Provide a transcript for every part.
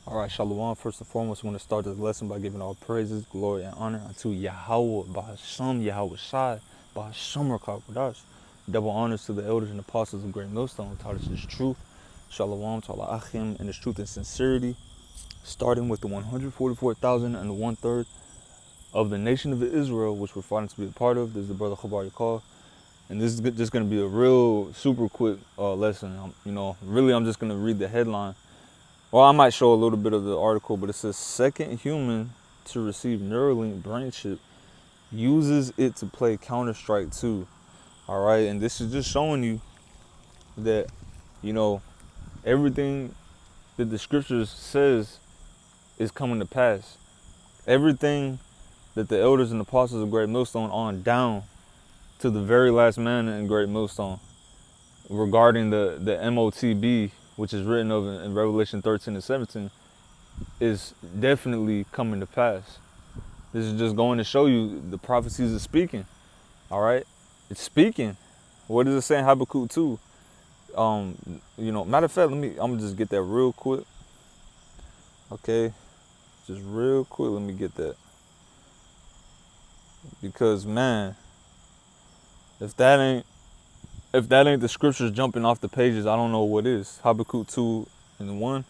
All right, Shalom. First and foremost, I want to start this lesson by giving all praises, glory, and honor unto Yahweh, Bahasham, Yahweh Shai, Bahasham Rakakwadash. Double honors to the elders and apostles of Great Millstone who taught us this truth. Shalom to Allah Achim and this truth and sincerity, starting with the 144,000 and the 1/3 of the nation of Israel, which we're fighting to be a part of. This is the brother Khabar Yakar. And this is just going to be a real super quick lesson. Really, I'm just going to read the headline. Well, I might show a little bit of the article, but it says second human to receive Neuralink brain chip uses it to play Counter-Strike 2. All right, and this is just showing you that, everything that the scriptures says is coming to pass. Everything that the elders and apostles of Great Millstone on down to the very last man in Great Millstone regarding the MOTB, which is written of in Revelation 13 and 17, is definitely coming to pass. This is just going to show you the prophecies are speaking. All right, it's speaking. What does it say in Habakkuk 2? Matter of fact, I'm gonna just get that real quick. Okay, just real quick, let me get that. Because man, if that ain't the scriptures jumping off the pages, I don't know what is. Habakkuk 2 and 1.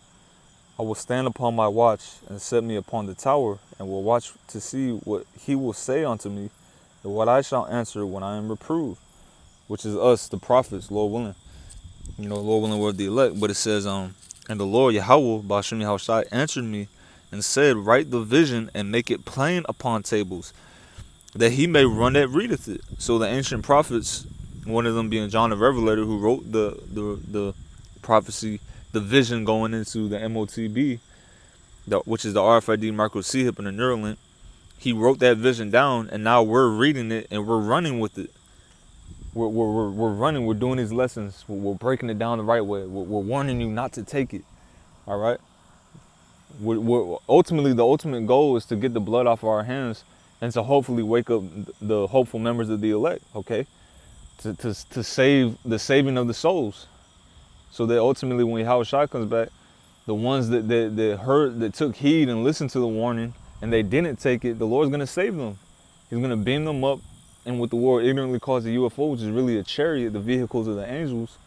I will stand upon my watch and set me upon the tower, and will watch to see what he will say unto me, and what I shall answer when I am reproved, which is us, the prophets, Lord willing. Lord willing, we're the elect. But it says, and the Lord Yahweh, Ba'ashem Yahushai, answered me and said, write the vision and make it plain upon tables, that he may run that readeth it. So the ancient prophets, one of them being John the Revelator, who wrote the prophecy, the vision going into the MOTB, which is the RFID microchip and the Neuralink, he wrote that vision down, and now we're reading it and we're running with it. We're running. We're doing these lessons. We're breaking it down the right way. We're warning you not to take it. All right. Ultimately, the ultimate goal is to get the blood off of our hands and to hopefully wake up the hopeful members of the elect. Okay. To save the saving of the souls, so that ultimately when Yahweh Shai comes back, the ones that heard, that took heed and listened to the warning, and they didn't take it, the Lord's gonna save them. He's gonna beam them up, and what the world ignorantly calls the UFO, which is really a chariot, the vehicles of the angels,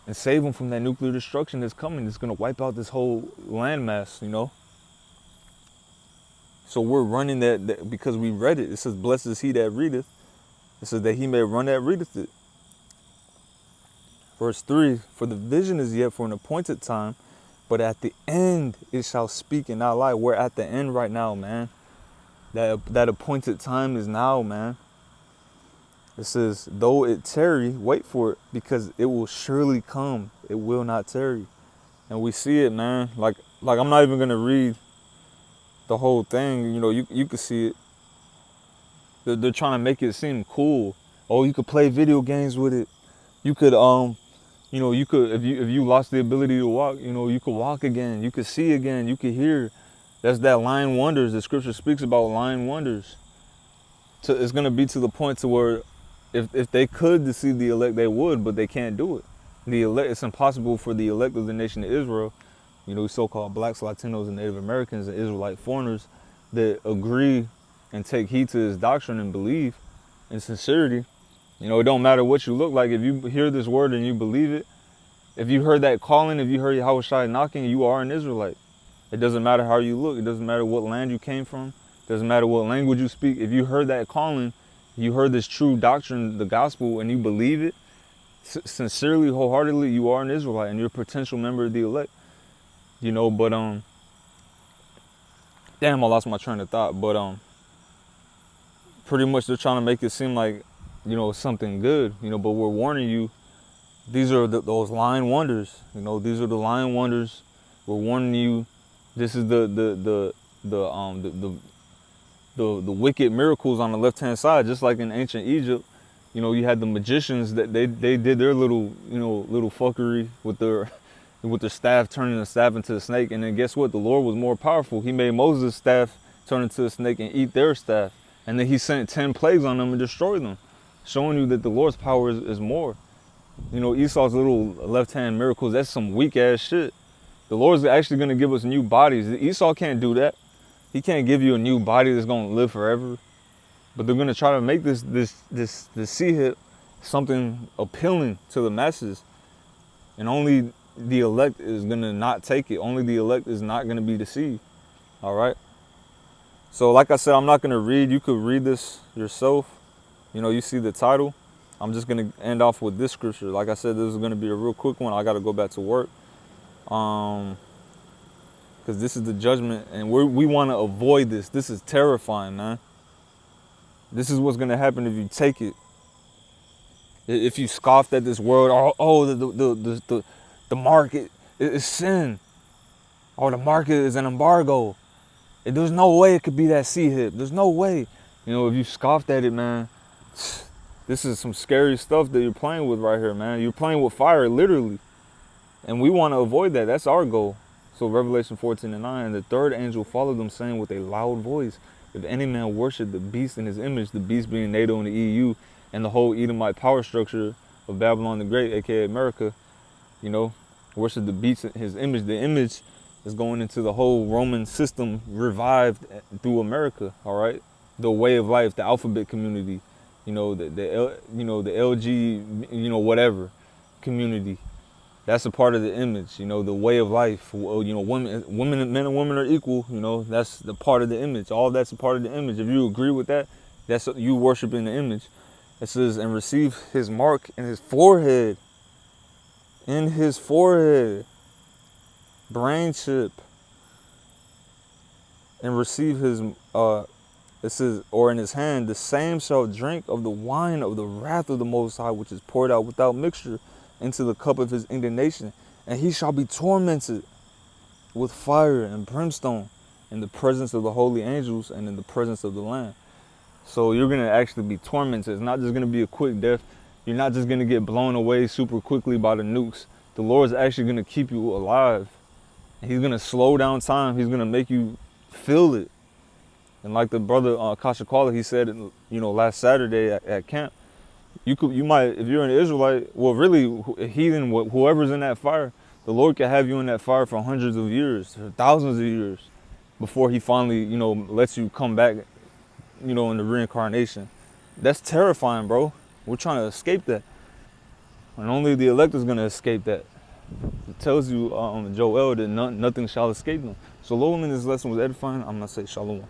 and save them from that nuclear destruction that's coming. It's gonna wipe out this whole landmass, So we're running that because we read it. It says, "Blessed is he that readeth." It says that he may run that readeth it. Verse 3, for the vision is yet for an appointed time, but at the end it shall speak and not lie. We're at the end right now, man. That appointed time is now, man. It says, though it tarry, wait for it, because it will surely come. It will not tarry. And we see it, man. Like I'm not even going to read the whole thing. You can see it. They're trying to make it seem cool. Oh, you could play video games with it. You could, you could, if you lost the ability to walk, you could walk again. You could see again. You could hear. That's that lying wonders. The scripture speaks about lying wonders. It's going to be to the point to where if they could deceive the elect, they would, but they can't do it. The elect, it's impossible for the elect of the nation of Israel, so-called blacks, Latinos, and Native Americans, and Israelite foreigners that agree and take heed to his doctrine and believe in sincerity. It don't matter what you look like. If you hear this word and you believe it, if you heard that calling, if you heard Yahweh Shai knocking, you are an Israelite. It doesn't matter how you look. It doesn't matter what land you came from. It doesn't matter what language you speak. If you heard that calling, you heard this true doctrine, the gospel, and you believe it, sincerely, wholeheartedly, you are an Israelite and you're a potential member of the elect. But damn, I lost my train of thought. But pretty much they're trying to make it seem like, something good, but we're warning you, these are those lying wonders, these are the lying wonders. We're warning you, this is the wicked miracles on the left-hand side, just like in ancient Egypt. You had the magicians that they did their little fuckery with their staff, turning the staff into a snake, and then guess what? The Lord was more powerful. He made Moses' staff turn into a snake and eat their staff, and then he sent 10 plagues on them and destroyed them, showing you that the Lord's power is more. Esau's little left-hand miracles, that's some weak-ass shit. The Lord's actually going to give us new bodies. Esau can't do that. He can't give you a new body that's going to live forever. But they're going to try to make this seed something appealing to the masses. And only the elect is going to not take it. Only the elect is not going to be deceived. All right? So like I said, I'm not going to read. You could read this yourself. You know, you see the title. I'm just going to end off with this scripture. Like I said, this is going to be a real quick one. I got to go back to work. Because this is the judgment, and we want to avoid this. This is terrifying, man. This is what's going to happen if you take it. If you scoffed at this word, the market is sin. Or the market is an embargo. There's no way it could be that C-hip. There's no way. You know, if you scoffed at it, man, this is some scary stuff that you're playing with right here, man. You're playing with fire, literally. And we want to avoid that. That's our goal. So Revelation 14:9, the third angel followed them, saying with a loud voice, if any man worship the beast in his image, the beast being NATO and the EU, and the whole Edomite power structure of Babylon the Great, aka America, you know, worship the beast in his image. The image is going into the whole Roman system revived through America, all right? The way of life, the alphabet community, you know, the LG, you know, whatever community. That's a part of the image, you know, the way of life. You know, men and women are equal. You know, that's the part of the image. All that's a part of the image. If you agree with that, that's you worshiping the image. It says, and receive his mark in his forehead. In his forehead. Brain chip. And receive his, it says, or in his hand, the same shall drink of the wine of the wrath of the Most High, which is poured out without mixture into the cup of his indignation, and he shall be tormented with fire and brimstone in the presence of the holy angels and in the presence of the Lamb. So you're going to actually be tormented. It's not just going to be a quick death. You're not just going to get blown away super quickly by the nukes. The Lord's actually going to keep you alive. He's going to slow down time. He's going to make you feel it. And like the brother Kasha Kwala, he said, you know, last Saturday at camp, you might, if you're an Israelite, well, really, a heathen, whoever's in that fire, the Lord can have you in that fire for hundreds of years, thousands of years, before he finally, you know, lets you come back, you know, in the reincarnation. That's terrifying, bro. We're trying to escape that. And only the elect is going to escape that. It tells you, Joel, that nothing shall escape them. So, Lord, in this lesson was edifying. I'm going to say shalom.